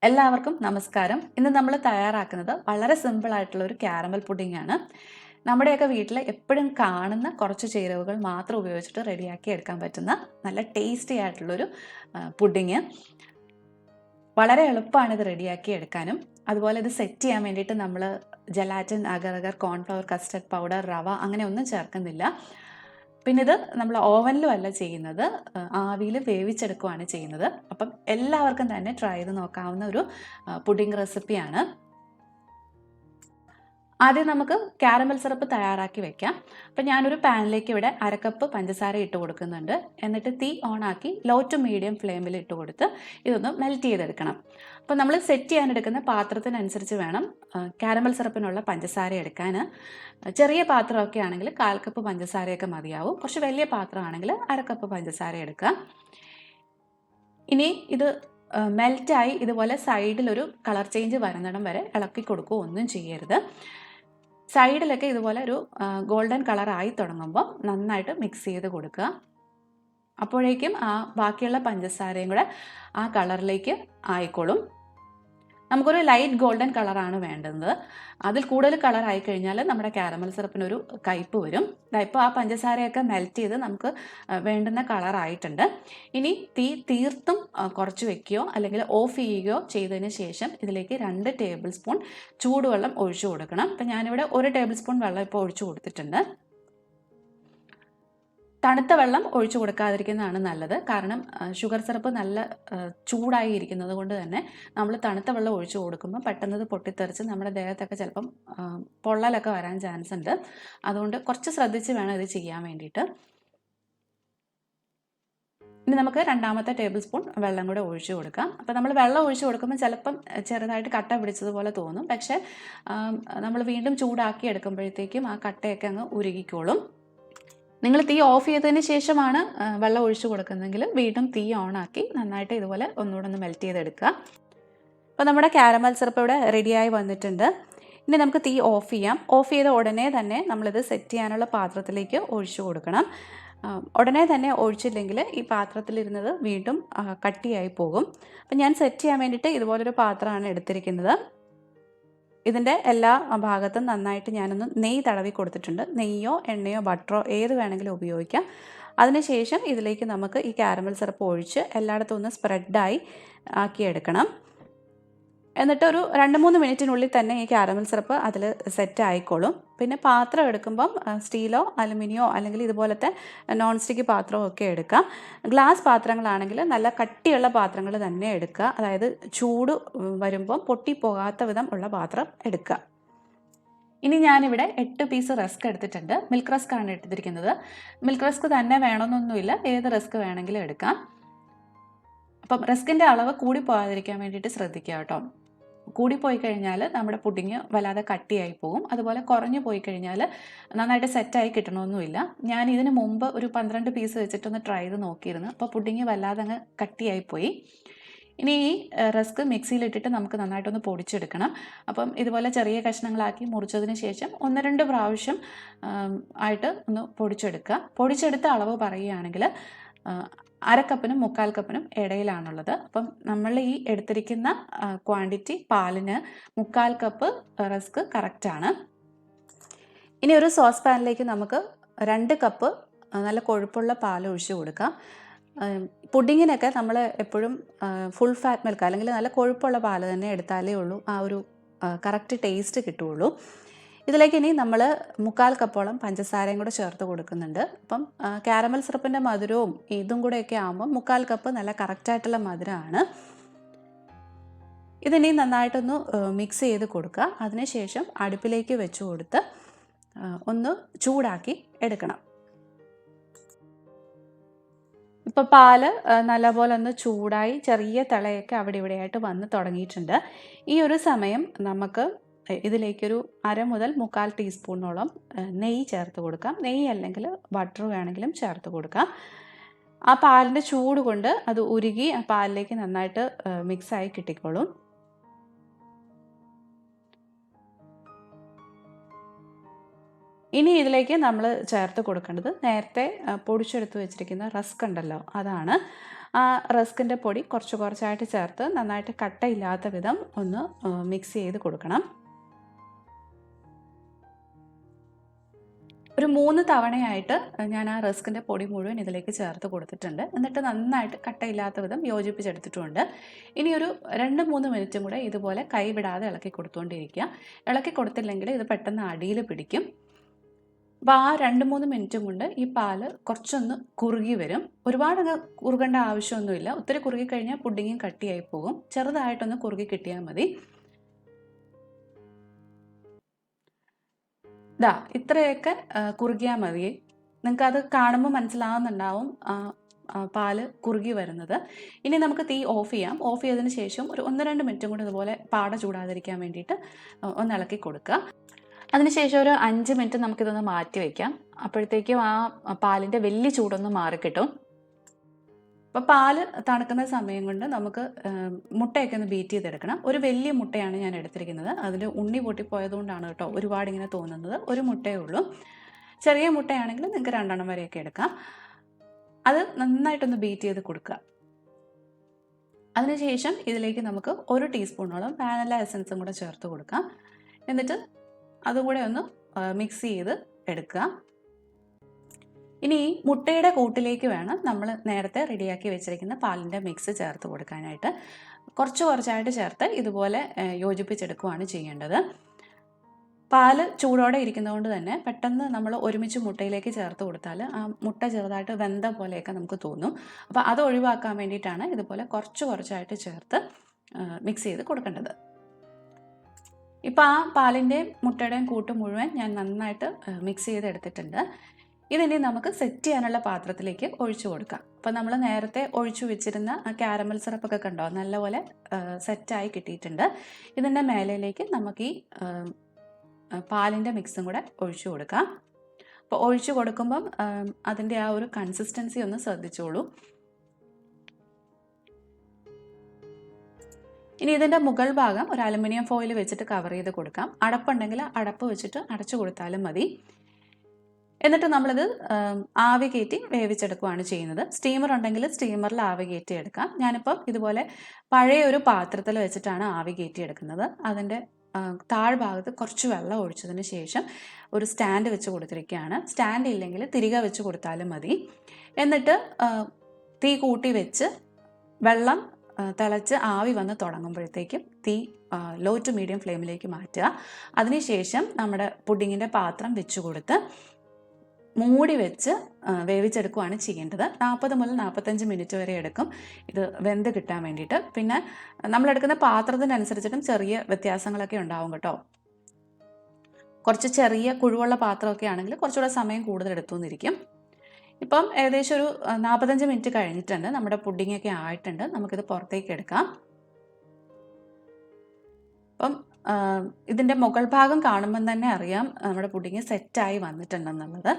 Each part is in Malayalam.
എല്ലാവർക്കും നമസ്കാരം. ഇന്ന് നമ്മൾ തയ്യാറാക്കുന്നത് വളരെ സിമ്പിൾ ആയിട്ടുള്ള ഒരു കാരമൽ പുഡിംഗ് ആണ്. നമ്മുടെയൊക്കെ വീട്ടിൽ എപ്പോഴും കാണുന്ന കുറച്ച് ചേരുവകൾ മാത്രം ഉപയോഗിച്ചിട്ട് റെഡിയാക്കി എടുക്കാൻ പറ്റുന്ന നല്ല ടേസ്റ്റി ആയിട്ടുള്ളൊരു പുഡിങ്. വളരെ എളുപ്പമാണ് ഇത് റെഡിയാക്കി എടുക്കാനും. അതുപോലെ ഇത് സെറ്റ് ചെയ്യാൻ വേണ്ടിയിട്ട് നമ്മൾ ജലാറ്റിൻ, അഗർ അഗർ, കോൺഫ്ലവർ, കസ്റ്റർഡ് പൗഡർ, റവ അങ്ങനെ ഒന്നും ചേർക്കുന്നില്ല. പിന്നെ ഇത് നമ്മൾ ഓവനിലും അല്ല ചെയ്യുന്നത്, ആവിയിൽ വേവിച്ചെടുക്കുകയാണ് ചെയ്യുന്നത്. അപ്പം എല്ലാവർക്കും തന്നെ ട്രൈ ചെയ്ത് നോക്കാവുന്ന ഒരു പുഡിംഗ് റെസിപ്പിയാണ്. ആദ്യം നമുക്ക് കാരമൽ സിറപ്പ് തയ്യാറാക്കി വെക്കാം. അപ്പം ഞാനൊരു പാനിലേക്ക് ഇവിടെ 1/2 കപ്പ് പഞ്ചസാര ഇട്ട് കൊടുക്കുന്നുണ്ട്. എന്നിട്ട് തീ ഓൺ ആക്കി ലോ ടു മീഡിയം ഫ്ലെയിമിൽ ഇട്ട് കൊടുത്ത് ഇതൊന്ന് മെൽറ്റ് ചെയ്തെടുക്കണം. അപ്പം നമ്മൾ സെറ്റ് ചെയ്യാൻ എടുക്കുന്ന പാത്രത്തിനനുസരിച്ച് വേണം കാരമൽ സിറപ്പിനുള്ള പഞ്ചസാര എടുക്കാൻ. ചെറിയ പാത്രമൊക്കെ ആണെങ്കിൽ 1/4 കപ്പ് പഞ്ചസാരയൊക്കെ മതിയാവും. കുറച്ച് വലിയ പാത്രമാണെങ്കിൽ 1/2 കപ്പ് പഞ്ചസാര എടുക്കാം. ഇനി ഇത് മെൽറ്റായി ഇതുപോലെ സൈഡിലൊരു കളർ ചേഞ്ച് വരുന്നിടം വരെ ഇളക്കി കൊടുക്കുക, ഒന്നും ചെയ്യരുത്. സൈഡിലൊക്കെ ഇതുപോലെ ഒരു ഗോൾഡൻ കളറായി തുടങ്ങുമ്പോൾ നന്നായിട്ട് മിക്സ് ചെയ്ത് കൊടുക്കുക. അപ്പോഴേക്കും ബാക്കിയുള്ള പഞ്ചസാരയും കൂടെ ആ കളറിലേക്ക് ആയിക്കോളും. നമുക്കൊരു ലൈറ്റ് ഗോൾഡൻ കളറാണ് വേണ്ടത്. അതിൽ കൂടുതൽ കളർ ആയിക്കഴിഞ്ഞാൽ നമ്മുടെ കാരമൽ സിറപ്പിനൊരു കയ്പ്പ് വരും. ഇപ്പോൾ ആ പഞ്ചസാരയൊക്കെ മെൽറ്റ് ചെയ്ത് നമുക്ക് വേണ്ടുന്ന കളറായിട്ടുണ്ട്. ഇനി തീ തീർത്തും കുറച്ച് വെക്കുകയോ അല്ലെങ്കിൽ ഓഫ് ചെയ്യുകയോ ചെയ്തതിന് ശേഷം ഇതിലേക്ക് 2 ടേബിൾ സ്പൂൺ ചൂടുവെള്ളം ഒഴിച്ചു കൊടുക്കണം. അപ്പം ഞാനിവിടെ 1 ടേബിൾ സ്പൂൺ വെള്ളം ഇപ്പോൾ ഒഴിച്ചു കൊടുത്തിട്ടുണ്ട്. തണുത്ത വെള്ളം ഒഴിച്ചു കൊടുക്കാതിരിക്കുന്നതാണ് നല്ലത്. കാരണം ഷുഗർ സിറപ്പ് നല്ല ചൂടായി ഇരിക്കുന്നത് കൊണ്ട് തന്നെ നമ്മൾ തണുത്ത വെള്ളം ഒഴിച്ചു കൊടുക്കുമ്പോൾ പെട്ടെന്ന് ഇത് പൊട്ടിത്തെറിച്ച് നമ്മുടെ ദേഹത്തൊക്കെ ചിലപ്പം പൊള്ളലൊക്കെ വരാൻ ചാൻസ് ഉണ്ട്. അതുകൊണ്ട് കുറച്ച് ശ്രദ്ധിച്ച് വേണം ഇത് ചെയ്യാൻ വേണ്ടിയിട്ട്. ഇനി നമുക്ക് 2ാമത്തെ ടേബിൾ സ്പൂൺ വെള്ളം കൂടെ ഒഴിച്ചു കൊടുക്കാം. അപ്പോൾ നമ്മൾ വെള്ളം ഒഴിച്ചു കൊടുക്കുമ്പോൾ ചിലപ്പം ചെറുതായിട്ട് കട്ട പിടിച്ചതുപോലെ തോന്നും. പക്ഷേ നമ്മൾ വീണ്ടും ചൂടാക്കി എടുക്കുമ്പോഴത്തേക്കും ആ കട്ടയൊക്കെ അങ്ങ് ഉരുകിക്കോളും. നിങ്ങൾ തീ ഓഫ് ചെയ്തതിന് ശേഷമാണ് വെള്ളം ഒഴിച്ചു കൊടുക്കുന്നതെങ്കിൽ വീണ്ടും തീ ഓണാക്കി നന്നായിട്ട് ഇതുപോലെ ഒന്നുകൂടെ ഒന്ന് മെൽറ്റ് ചെയ്തെടുക്കുക. അപ്പോൾ നമ്മുടെ കാരമൽ സിറപ്പ് ഇവിടെ റെഡിയായി വന്നിട്ടുണ്ട്. ഇനി നമുക്ക് തീ ഓഫ് ചെയ്യാം. ഓഫ് ചെയ്ത ഉടനെ തന്നെ നമ്മളിത് സെറ്റ് ചെയ്യാനുള്ള പാത്രത്തിലേക്ക് ഒഴിച്ചു കൊടുക്കണം. ഉടനെ തന്നെ ഒഴിച്ചില്ലെങ്കിൽ ഈ പാത്രത്തിലിരുന്നത് വീണ്ടും കട്ടിയായി പോകും. അപ്പം ഞാൻ സെറ്റ് ചെയ്യാൻ വേണ്ടിയിട്ട് ഇതുപോലൊരു പാത്രമാണ് എടുത്തിരിക്കുന്നത്. ഇതിൻ്റെ എല്ലാ ഭാഗത്തും നന്നായിട്ട് ഞാനൊന്ന് നെയ്യ് തടവി കൊടുത്തിട്ടുണ്ട്. നെയ്യോ എണ്ണയോ ബട്ടറോ ഏത് വേണമെങ്കിലും ഉപയോഗിക്കാം. അതിനുശേഷം ഇതിലേക്ക് നമുക്ക് ഈ കാരമൽ സിറപ്പ് ഒഴിച്ച് എല്ലായിടത്തും ഒന്ന് സ്പ്രെഡായി ആക്കിയെടുക്കണം. എന്നിട്ട് ഒരു 2-3 മിനിറ്റിനുള്ളിൽ തന്നെ ഈ കാരമൽ സിറപ്പ് അതിൽ സെറ്റ് ആയിക്കോളും. പിന്നെ പാത്രം എടുക്കുമ്പം സ്റ്റീലോ അലുമിനിയോ അല്ലെങ്കിൽ ഇതുപോലത്തെ നോൺ സ്റ്റിക്ക് പാത്രമോ ഒക്കെ എടുക്കാം. ഗ്ലാസ് പാത്രങ്ങളാണെങ്കിൽ നല്ല കട്ടിയുള്ള പാത്രങ്ങൾ തന്നെ എടുക്കുക. അതായത് ചൂട് വരുമ്പം പൊട്ടിപ്പോകാത്ത വിധം ഉള്ള പാത്രം എടുക്കുക. ഇനി ഞാനിവിടെ 8 പീസ് റസ്ക് എടുത്തിട്ടുണ്ട്. മിൽക്ക് റസ്ക് ആണ് എടുത്തിരിക്കുന്നത്. മിൽക്ക് റസ്ക് തന്നെ വേണമെന്നൊന്നുമില്ല, ഏത് റസ്ക് വേണമെങ്കിലും എടുക്കാം. അപ്പം റസ്കിൻ്റെ അളവ് കൂടി പോകാതിരിക്കാൻ വേണ്ടിയിട്ട് ശ്രദ്ധിക്കുക കേട്ടോ. കൂടിപ്പോയി കഴിഞ്ഞാൽ നമ്മുടെ പുഡിങ് വല്ലാതെ കട്ടിയായി പോകും. അതുപോലെ കുറഞ്ഞു പോയി കഴിഞ്ഞാൽ നന്നായിട്ട് സെറ്റായി കിട്ടണമെന്നുമില്ല. ഞാൻ ഇതിന് മുമ്പ് ഒരു 12 പീസ് വെച്ചിട്ടൊന്ന് ട്രൈ ചെയ്ത് നോക്കിയിരുന്നു. അപ്പോൾ പുഡിങ് വല്ലാതെ അങ്ങ് കട്ടിയായിപ്പോയി. ഇനി ഈ റസ്ക് മിക്സിയിലിട്ടിട്ട് നമുക്ക് നന്നായിട്ടൊന്ന് പൊടിച്ചെടുക്കണം. അപ്പം ഇതുപോലെ ചെറിയ കഷ്ണങ്ങളാക്കി മുറിച്ചതിന് ശേഷം 1-2 പ്രാവശ്യം ആയിട്ട് ഒന്ന് പൊടിച്ചെടുക്കുക. പൊടിച്ചെടുത്ത അളവ് പറയുകയാണെങ്കിൽ 1/2 കപ്പിനും 1/4 കപ്പിനും ഇടയിലാണുള്ളത്. അപ്പം നമ്മൾ ഈ എടുത്തിരിക്കുന്ന ക്വാണ്ടിറ്റി പാലിന് 1/4 കപ്പ് റസ്ക് കറക്റ്റാണ്. ഇനി ഒരു സോസ് പാനിലേക്ക് നമുക്ക് 2 കപ്പ് നല്ല കൊഴുപ്പുള്ള പാൽ ഒഴിച്ചു കൊടുക്കാം. പുഡിങ്ങിനൊക്കെ നമ്മൾ എപ്പോഴും ഫുൾ ഫാറ്റ് മിൽക്ക് അല്ലെങ്കിൽ നല്ല കൊഴുപ്പുള്ള പാൽ തന്നെ എടുത്താലേ ഉള്ളൂ ആ ഒരു കറക്റ്റ് ടേസ്റ്റ് കിട്ടുകയുള്ളൂ. ഇതിലേക്ക് ഇനി നമ്മൾ 1/4 കപ്പോളം പഞ്ചസാരയും കൂടെ ചേർത്ത് കൊടുക്കുന്നുണ്ട്. അപ്പം കാരമൽ സിറപ്പിൻ്റെ മധുരവും ഇതും കൂടെയൊക്കെ ആകുമ്പോൾ 1/4 കപ്പ് നല്ല കറക്റ്റായിട്ടുള്ള മധുരമാണ്. ഇതിനി നന്നായിട്ടൊന്ന് മിക്സ് ചെയ്ത് കൊടുക്കുക. അതിനുശേഷം അടുപ്പിലേക്ക് വെച്ച് കൊടുത്ത് ഒന്ന് ചൂടാക്കി എടുക്കണം. ഇപ്പോൾ പാല് നല്ലപോലെ ഒന്ന് ചൂടായി ചെറിയ തിളയൊക്കെ അവിടെ ഇവിടെയായിട്ട് വന്ന് തുടങ്ങിയിട്ടുണ്ട്. ഈ ഒരു സമയം നമുക്ക് ഇതിലേക്കൊരു 1/2 മുതൽ 1/4 ടീസ്പൂണോളം നെയ്യ് ചേർത്ത് കൊടുക്കാം. നെയ്യ് അല്ലെങ്കിൽ ബട്ടർ വേണമെങ്കിലും ചേർത്ത് കൊടുക്കാം. ആ പാലിൻ്റെ ചൂട് കൊണ്ട് അത് ഉരുകി ആ പാലിലേക്ക് നന്നായിട്ട് മിക്സായി കിട്ടിക്കോളും. ഇനി ഇതിലേക്ക് നമ്മൾ ചേർത്ത് കൊടുക്കേണ്ടത് നേരത്തെ പൊടിച്ചെടുത്ത് വെച്ചിരിക്കുന്ന റസ്ക് ഉണ്ടല്ലോ, അതാണ്. ആ റസ്കിൻ്റെ പൊടി കുറച്ച് കുറച്ചായിട്ട് ചേർത്ത് നന്നായിട്ട് കട്ടയില്ലാത്ത വിധം ഒന്ന് മിക്സ് ചെയ്ത് കൊടുക്കണം. ഒരു 3 തവണയായിട്ട് ഞാൻ ആ റസ്കിൻ്റെ പൊടി മുഴുവൻ ഇതിലേക്ക് ചേർത്ത് കൊടുത്തിട്ടുണ്ട്. എന്നിട്ട് നന്നായിട്ട് കട്ടയില്ലാത്ത വിധം യോജിപ്പിച്ചെടുത്തിട്ടുമുണ്ട്. ഇനി ഒരു 2-3 മിനിറ്റും കൂടെ ഇതുപോലെ കൈ വിടാതെ ഇളക്കി കൊടുത്തുകൊണ്ടിരിക്കുക. ഇളക്കി കൊടുത്തില്ലെങ്കിൽ ഇത് പെട്ടെന്ന് അടിയിൽ പിടിക്കും. അപ്പോൾ ആ 2-3 മിനിറ്റും കൊണ്ട് ഈ പാല് കുറച്ചൊന്ന് കുറുകി വരും. ഒരുപാടങ്ങ് കുറുകേണ്ട ആവശ്യമൊന്നുമില്ല. ഒത്തിരി കുറുകി കഴിഞ്ഞാൽ പുഡിങ്ങും കട്ടിയായി പോകും. ചെറുതായിട്ടൊന്ന് കുറുകി കിട്ടിയാൽ മതി. ഇത്രയൊക്കെ കുറുകിയാൽ മതി. നിങ്ങൾക്കത് കാണുമ്പോൾ മനസ്സിലാവുന്നുണ്ടാവും പാല് കുറുകി വരുന്നത്. ഇനി നമുക്ക് തീ ഓഫ് ചെയ്യാം. ഓഫ് ചെയ്തതിന് ശേഷം ഒരു 1-2 മിനിറ്റും കൂടി ഇതുപോലെ പാട ചൂടാതിരിക്കാൻ വേണ്ടിയിട്ട് ഒന്ന് ഇളക്കി കൊടുക്കുക. അതിനുശേഷം ഒരു 5 മിനിറ്റ് നമുക്കിതൊന്ന് മാറ്റി വയ്ക്കാം. അപ്പോഴത്തേക്കും ആ പാലിൻ്റെ വലിയ ചൂടൊന്ന് മാറിക്കിട്ടും. അപ്പോൾ പാല് തണുക്കുന്ന സമയം കൊണ്ട് നമുക്ക് മുട്ടയൊക്കെ ഒന്ന് ബീറ്റ് ചെയ്തെടുക്കണം. ഒരു വലിയ മുട്ടയാണ് ഞാൻ എടുത്തിരിക്കുന്നത്. അതിൽ ഉണ്ണി പൊട്ടിപ്പോയതുകൊണ്ടാണ് കേട്ടോ ഒരുപാട് ഇങ്ങനെ തോന്നുന്നത്. ഒരു മുട്ടയേ ഉള്ളൂ. ചെറിയ മുട്ടയാണെങ്കിൽ നിങ്ങൾക്ക് 2 വരെയൊക്കെ എടുക്കാം. അത് നന്നായിട്ടൊന്ന് ബീറ്റ് ചെയ്ത് കൊടുക്കുക. അതിനുശേഷം ഇതിലേക്ക് നമുക്ക് 1 ടീസ്പൂണോളം വാനില എസൻസും കൂടെ ചേർത്ത് കൊടുക്കാം. എന്നിട്ട് അതും കൂടെ ഒന്ന് മിക്സ് ചെയ്ത് എടുക്കുക. ഇനി ഈ മുട്ടയുടെ കൂട്ടിലേക്ക് വേണം നമ്മൾ നേരത്തെ റെഡിയാക്കി വെച്ചിരിക്കുന്ന പാലിൻ്റെ മിക്സ് ചേർത്ത് കൊടുക്കാനായിട്ട്. കുറച്ചായിട്ട് ചേർത്ത് ഇതുപോലെ യോജിപ്പിച്ചെടുക്കുകയാണ് ചെയ്യേണ്ടത്. പാല് ചൂടോടെ ഇരിക്കുന്നതുകൊണ്ട് തന്നെ പെട്ടെന്ന് നമ്മൾ ഒരുമിച്ച് മുട്ടയിലേക്ക് ചേർത്ത് കൊടുത്താൽ ആ മുട്ട ചെറുതായിട്ട് വെന്ത പോലെയൊക്കെ നമുക്ക് തോന്നും. അപ്പോൾ അത് ഒഴിവാക്കാൻ വേണ്ടിയിട്ടാണ് ഇതുപോലെ കുറച്ചായിട്ട് ചേർത്ത് മിക്സ് ചെയ്ത് കൊടുക്കേണ്ടത്. ഇപ്പോൾ ആ പാലിൻ്റെയും മുട്ടയുടെയും കൂട്ട് മുഴുവൻ ഞാൻ നന്നായിട്ട് മിക്സ് ചെയ്തെടുത്തിട്ടുണ്ട്. ഇതിനി നമുക്ക് സെറ്റ് ചെയ്യാനുള്ള പാത്രത്തിലേക്ക് ഒഴിച്ചു കൊടുക്കാം. അപ്പോൾ നമ്മൾ നേരത്തെ ഒഴിച്ചു വെച്ചിരുന്ന കാരമൽ സിറപ്പൊക്കെ കണ്ടോ നല്ലപോലെ സെറ്റായി കിട്ടിയിട്ടുണ്ട്. ഇതിൻ്റെ മേലയിലേക്ക് നമുക്ക് ഈ പാലിൻ്റെ മിക്സും കൂടെ ഒഴിച്ചു കൊടുക്കാം. അപ്പോൾ ഒഴിച്ചു കൊടുക്കുമ്പം അതിൻ്റെ ആ ഒരു കൺസിസ്റ്റൻസി ഒന്ന് ശ്രദ്ധിച്ചോളൂ. ഇനി ഇതിൻ്റെ മുകൾ ഭാഗം ഒരു അലുമിനിയം ഫോയിൽ വെച്ചിട്ട് കവർ ചെയ്ത് കൊടുക്കാം. അടപ്പുണ്ടെങ്കിൽ അടപ്പ് വെച്ചിട്ട് അടച്ചു കൊടുത്താലും മതി. എന്നിട്ട് നമ്മളിത് ആവി കയറ്റി വേവിച്ചെടുക്കുകയാണ് ചെയ്യുന്നത്. സ്റ്റീമർ ഉണ്ടെങ്കിൽ സ്റ്റീമറിൽ ആവി കയറ്റി എടുക്കാം. ഞാനിപ്പം ഇതുപോലെ പഴയ ഒരു പാത്രത്തിൽ വെച്ചിട്ടാണ് ആവി കയറ്റി എടുക്കുന്നത്. അതിൻ്റെ താഴ്ഭാഗത്ത് കുറച്ച് വെള്ളം ഒഴിച്ചതിന് ശേഷം ഒരു സ്റ്റാൻഡ് വെച്ച് കൊടുത്തിരിക്കുകയാണ്. സ്റ്റാൻഡ് ഇല്ലെങ്കിൽ തിരികെ വെച്ച് കൊടുത്താലും മതി. എന്നിട്ട് തീ കൂട്ടി വെച്ച് വെള്ളം തിളച്ച് ആവി വന്ന് തുടങ്ങുമ്പോഴത്തേക്കും തീ ലോ ടു മീഡിയം ഫ്ലെയിമിലേക്ക് മാറ്റുക. അതിനുശേഷം നമ്മുടെ പുഡിങ്ങിൻ്റെ പാത്രം വെച്ച് കൊടുത്ത് മൂടി വെച്ച് വേവിച്ചെടുക്കുകയാണ് ചെയ്യേണ്ടത്. 40 മുതൽ 45 മിനിറ്റ് വരെ എടുക്കും ഇത് വെന്ത് കിട്ടാൻ വേണ്ടിയിട്ട്. പിന്നെ നമ്മളെടുക്കുന്ന പാത്രത്തിനനുസരിച്ചിട്ടും ചെറിയ വ്യത്യാസങ്ങളൊക്കെ ഉണ്ടാവും കേട്ടോ. കുറച്ച് ചെറിയ കുഴിവുള്ള പാത്രമൊക്കെ ആണെങ്കിൽ കുറച്ചുകൂടെ സമയം കൂടുതൽ എടുത്തുവന്നിരിക്കും. ഇപ്പം ഏകദേശം ഒരു 45 മിനിറ്റ് കഴിഞ്ഞിട്ടുണ്ട്. നമ്മുടെ പുഡിങ്ങൊക്കെ ആയിട്ടുണ്ട്. നമുക്കിത് പുറത്തേക്ക് എടുക്കാം. അപ്പം ഇതിൻ്റെ മുകൾ ഭാഗം കാണുമ്പം തന്നെ അറിയാം നമ്മുടെ പുഡിങ് സെറ്റായി വന്നിട്ടുണ്ടെന്നുള്ളത്.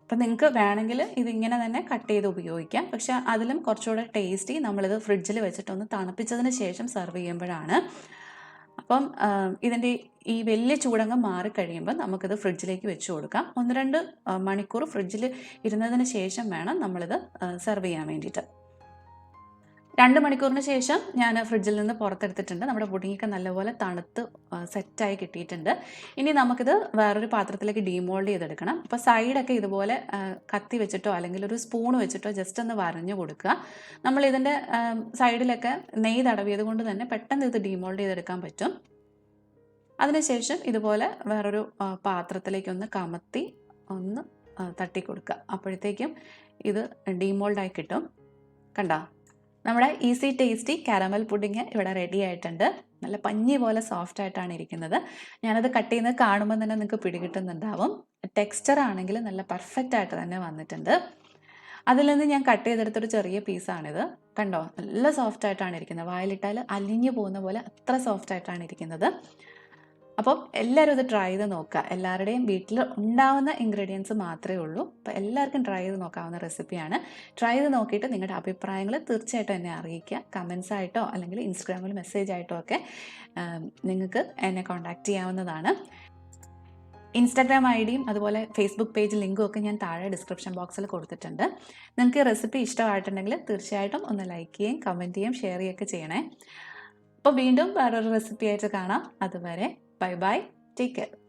അപ്പം നിങ്ങൾക്ക് വേണമെങ്കിൽ ഇതിങ്ങനെ തന്നെ കട്ട് ചെയ്ത് ഉപയോഗിക്കാം. പക്ഷേ അതിലും കുറച്ചുകൂടെ ടേസ്റ്റി നമ്മളിത് ഫ്രിഡ്ജിൽ വെച്ചിട്ടൊന്ന് തണുപ്പിച്ചതിന് ശേഷം സെർവ് ചെയ്യുമ്പോഴാണ്. അപ്പം ഇതിൻ്റെ ഈ വലിയ ചൂടങ്ങ് മാറിക്കഴിയുമ്പോൾ നമുക്കിത് ഫ്രിഡ്ജിലേക്ക് വെച്ച് കൊടുക്കാം. 1-2 മണിക്കൂർ ഫ്രിഡ്ജിൽ ഇരുന്നതിന് ശേഷം വേണം നമ്മളിത് സെർവ് ചെയ്യാൻ വേണ്ടിയിട്ട്. 2 മണിക്കൂറിന് ശേഷം ഞാൻ ഫ്രിഡ്ജിൽ നിന്ന് പുറത്തെടുത്തിട്ടുണ്ട്. നമ്മുടെ പുഡിങ്ങൊക്കെ നല്ലപോലെ തണുത്ത് സെറ്റായി കിട്ടിയിട്ടുണ്ട്. ഇനി നമുക്കിത് വേറൊരു പാത്രത്തിലേക്ക് ഡീമോൾഡ് ചെയ്തെടുക്കണം. അപ്പോൾ സൈഡൊക്കെ ഇതുപോലെ കത്തി വെച്ചിട്ടോ അല്ലെങ്കിൽ ഒരു സ്പൂൺ വെച്ചിട്ടോ ജസ്റ്റ് ഒന്ന് വരഞ്ഞു കൊടുക്കുക. നമ്മളിതിൻ്റെ സൈഡിലൊക്കെ നെയ്യ് തടവിയത് കൊണ്ട് തന്നെ പെട്ടെന്ന് ഇത് ഡീമോൾഡ് ചെയ്തെടുക്കാൻ പറ്റും. അതിനുശേഷം ഇതുപോലെ വേറൊരു പാത്രത്തിലേക്കൊന്ന് കമത്തി ഒന്ന് തട്ടി കൊടുക്കുക. അപ്പോഴത്തേക്കും ഇത് ഡീമോൾഡായി കിട്ടും. കണ്ടോ, നമ്മുടെ ഈസി ടേസ്റ്റി കാരമൽ പുഡിങ് ഇവിടെ റെഡി ആയിട്ടുണ്ട്. നല്ല പഞ്ഞി പോലെ സോഫ്റ്റ് ആയിട്ടാണ് ഇരിക്കുന്നത്. ഞാനത് കട്ട് ചെയ്യുന്നത് കാണുമ്പോൾ തന്നെ നിങ്ങൾക്ക് പിടികിട്ടുന്നുണ്ടാവും. ടെക്സ്ചർ ആണെങ്കിൽ നല്ല പെർഫെക്റ്റ് ആയിട്ട് തന്നെ വന്നിട്ടുണ്ട്. അതിൽ നിന്ന് ഞാൻ കട്ട് ചെയ്തെടുത്തൊരു ചെറിയ പീസാണിത്. കണ്ടോ, നല്ല സോഫ്റ്റ് ആയിട്ടാണ് ഇരിക്കുന്നത്. വായിലിട്ടാൽ അലിഞ്ഞു പോകുന്ന പോലെ അത്ര സോഫ്റ്റ് ആയിട്ടാണ് ഇരിക്കുന്നത്. അപ്പം എല്ലാവരും ഇത് ട്രൈ ചെയ്ത് നോക്കുക. എല്ലാവരുടെയും വീട്ടിൽ ഉണ്ടാവുന്ന ഇൻഗ്രീഡിയൻസ് മാത്രമേ ഉള്ളൂ. അപ്പോൾ എല്ലാവർക്കും ട്രൈ ചെയ്ത് നോക്കാവുന്ന റെസിപ്പിയാണ്. ട്രൈ ചെയ്ത് നോക്കിയിട്ട് നിങ്ങളുടെ അഭിപ്രായങ്ങൾ തീർച്ചയായിട്ടും എന്നെ അറിയിക്കുക. കമൻസ് ആയിട്ടോ അല്ലെങ്കിൽ ഇൻസ്റ്റാഗ്രാമിൽ മെസ്സേജ് ആയിട്ടോ ഒക്കെ നിങ്ങൾക്ക് എന്നെ കോൺടാക്റ്റ് ചെയ്യാവുന്നതാണ്. ഇൻസ്റ്റാഗ്രാം ഐ ഡിയും അതുപോലെ ഫേസ്ബുക്ക് പേജ് ലിങ്കും ഒക്കെ ഞാൻ താഴെ ഡിസ്ക്രിപ്ഷൻ ബോക്സിൽ കൊടുത്തിട്ടുണ്ട്. നിങ്ങൾക്ക് ഈ റെസിപ്പി ഇഷ്ടമായിട്ടുണ്ടെങ്കിൽ തീർച്ചയായിട്ടും ഒന്ന് ലൈക്ക് ചെയ്യുകയും കമൻറ്റ് ചെയ്യുകയും ഷെയർ ചെയ്യുകയൊക്കെ ചെയ്യണേ. അപ്പോൾ വീണ്ടും വേറൊരു റെസിപ്പി ആയിട്ട് കാണാം. അതുവരെ ബൈ ബൈ, ടേക്ക് കെയർ.